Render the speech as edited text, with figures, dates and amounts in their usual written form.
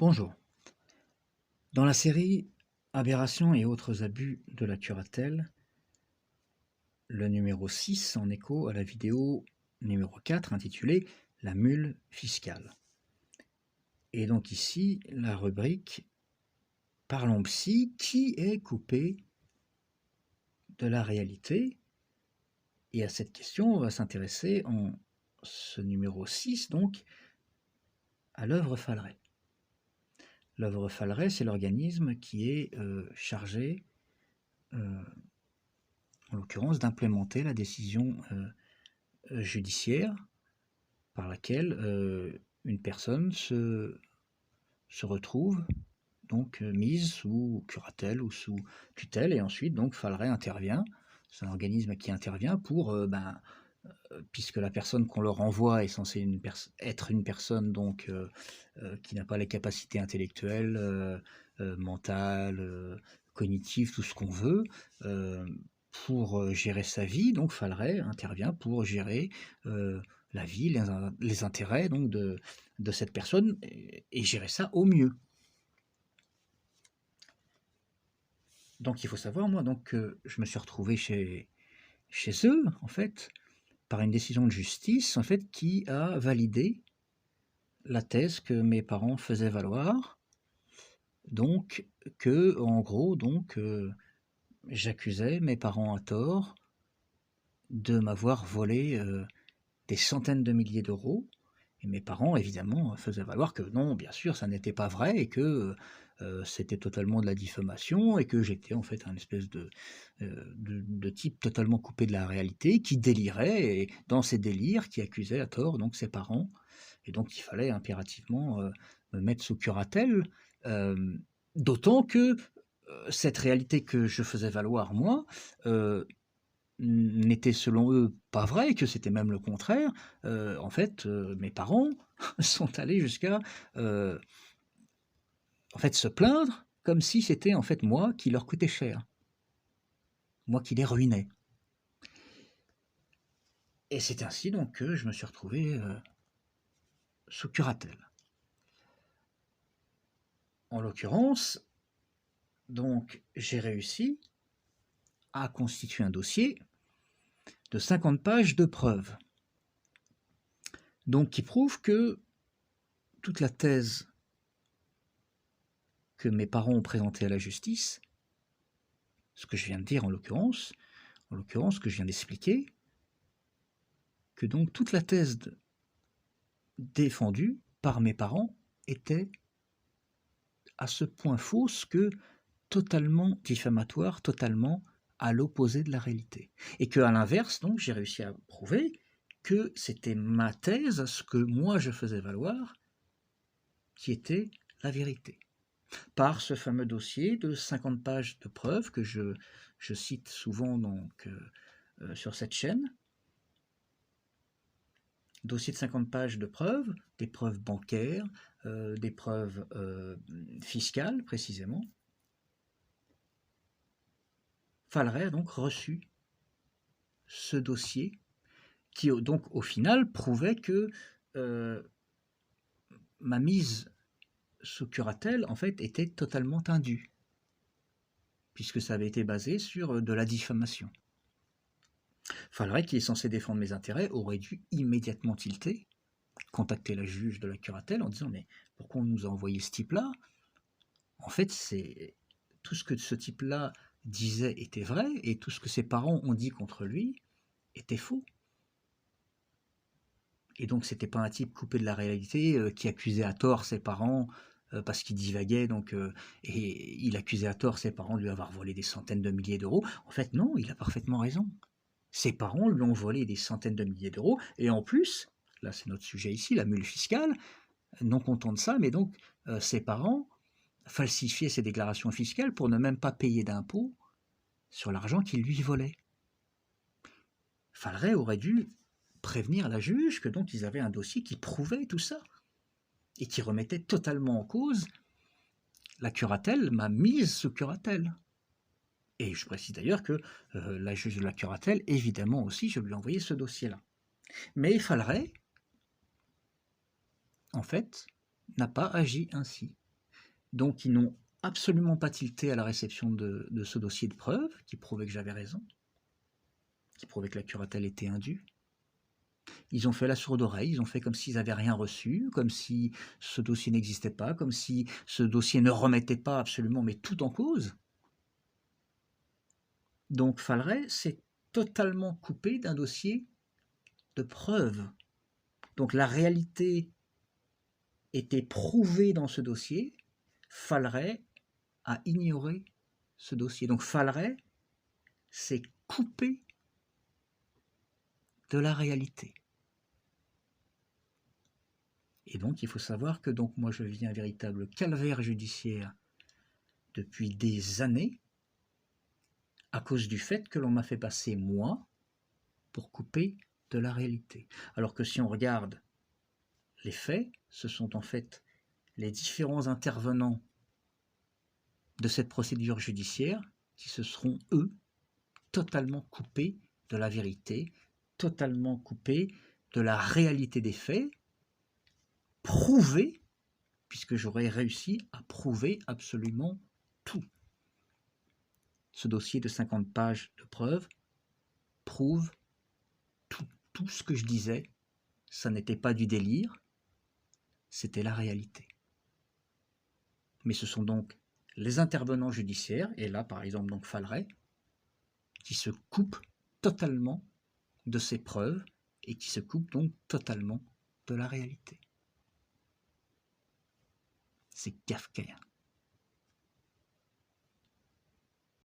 Bonjour. Dans la série Aberrations et autres abus de la curatelle, le numéro 6 en écho à la vidéo numéro 4 intitulée La mule fiscale. Et donc ici, la rubrique Parlons psy, qui est coupé de la réalité? Et à cette question, on va s'intéresser en ce numéro 6 donc à l'œuvre Falleret. L'œuvre Falleret, c'est l'organisme qui est chargé en l'occurrence d'implémenter la décision judiciaire par laquelle une personne se retrouve donc mise sous curatelle ou sous tutelle, et ensuite donc Falleret intervient. C'est un organisme qui intervient pour, puisque la personne qu'on leur envoie est censée être une personne donc qui n'a pas les capacités intellectuelles, mentales, cognitives, tout ce qu'on veut, pour gérer sa vie, donc Falleret intervient pour gérer la vie, les intérêts donc de cette personne et gérer ça au mieux. Donc il faut savoir, moi, donc, que je me suis retrouvé chez eux, en fait, par une décision de justice, en fait, qui a validé la thèse que mes parents faisaient valoir, donc que, en gros, donc, j'accusais mes parents à tort de m'avoir volé des centaines de milliers d'euros, et mes parents, évidemment, faisaient valoir que non, bien sûr, ça n'était pas vrai, et que c'était totalement de la diffamation, et que j'étais en fait un espèce de type totalement coupé de la réalité, qui délirait, et dans ses délires, qui accusait à tort donc ses parents, et donc il fallait impérativement me mettre sous curatelle, euh, d'autant que cette réalité que je faisais valoir moi, n'était selon eux pas vrai, que c'était même le contraire. En fait, mes parents sont allés jusqu'à en fait, se plaindre comme si c'était en fait moi qui leur coûtais cher, moi qui les ruinais. Et c'est ainsi donc que je me suis retrouvé sous curatelle. En l'occurrence, donc j'ai réussi à constituer un dossier de 50 pages de preuves, donc qui prouve que toute la thèse que mes parents ont présentée à la justice, ce que je viens de dire en l'occurrence, que je viens d'expliquer, que donc toute la thèse défendue par mes parents était à ce point fausse que totalement diffamatoire, totalement à l'opposé de la réalité. Et qu'à l'inverse, donc, j'ai réussi à prouver que c'était ma thèse, ce que moi je faisais valoir, qui était la vérité. Par ce fameux dossier de 50 pages de preuves que je cite souvent donc, sur cette chaîne, dossier de 50 pages de preuves, des preuves bancaires, des preuves fiscales précisément. Falleret a donc reçu ce dossier qui donc au final prouvait que ma mise sous curatelle en fait était totalement indue, puisque ça avait été basé sur de la diffamation. Falleret, qui est censé défendre mes intérêts, aurait dû immédiatement tilter, contacter la juge de la curatelle en disant mais pourquoi on nous a envoyé ce type-là? En fait, c'est tout ce que ce type-là disait était vrai, et tout ce que ses parents ont dit contre lui était faux. Et donc c'était pas un type coupé de la réalité qui accusait à tort ses parents parce qu'il divaguait, donc, et il accusait à tort ses parents de lui avoir volé des centaines de milliers d'euros. En fait, non, il a parfaitement raison. Ses parents lui ont volé des centaines de milliers d'euros, et en plus, là c'est notre sujet ici, la mule fiscale, non content de ça, mais donc ses parents falsifiaient ses déclarations fiscales pour ne même pas payer d'impôts sur l'argent qu'il lui volait. Falleret aurait dû prévenir la juge que donc ils avaient un dossier qui prouvait tout ça, et qui remettait totalement en cause la curatelle, ma mise sous curatelle. Et je précise d'ailleurs que la juge de la curatelle, évidemment aussi, je lui ai envoyé ce dossier-là. Mais Falleret, en fait, n'a pas agi ainsi. Donc ils n'ont absolument pas tilté à la réception de ce dossier de preuve, qui prouvait que j'avais raison, qui prouvait que la curatelle était indue. Ils ont fait la sourde oreille, ils ont fait comme s'ils n'avaient rien reçu, comme si ce dossier n'existait pas, comme si ce dossier ne remettait pas absolument, mais tout en cause. Donc Falleret s'est totalement coupé d'un dossier de preuve. Donc la réalité était prouvée dans ce dossier, Falleret a ignoré ce dossier. Donc Falleret s'est coupé de la réalité. Et donc il faut savoir que donc moi je vis un véritable calvaire judiciaire depuis des années à cause du fait que l'on m'a fait passer moi pour couper de la réalité. Alors que si on regarde les faits, ce sont en fait les différents intervenants de cette procédure judiciaire qui se seront, eux, totalement coupés de la vérité, totalement coupés de la réalité des faits, prouvés, puisque j'aurais réussi à prouver absolument tout. Ce dossier de 50 pages de preuves prouve tout. Tout ce que je disais, ça n'était pas du délire, c'était la réalité. Mais ce sont donc les intervenants judiciaires, et là par exemple donc Falleret, qui se coupent totalement de ces preuves et qui se coupent donc totalement de la réalité. C'est kafkaïen.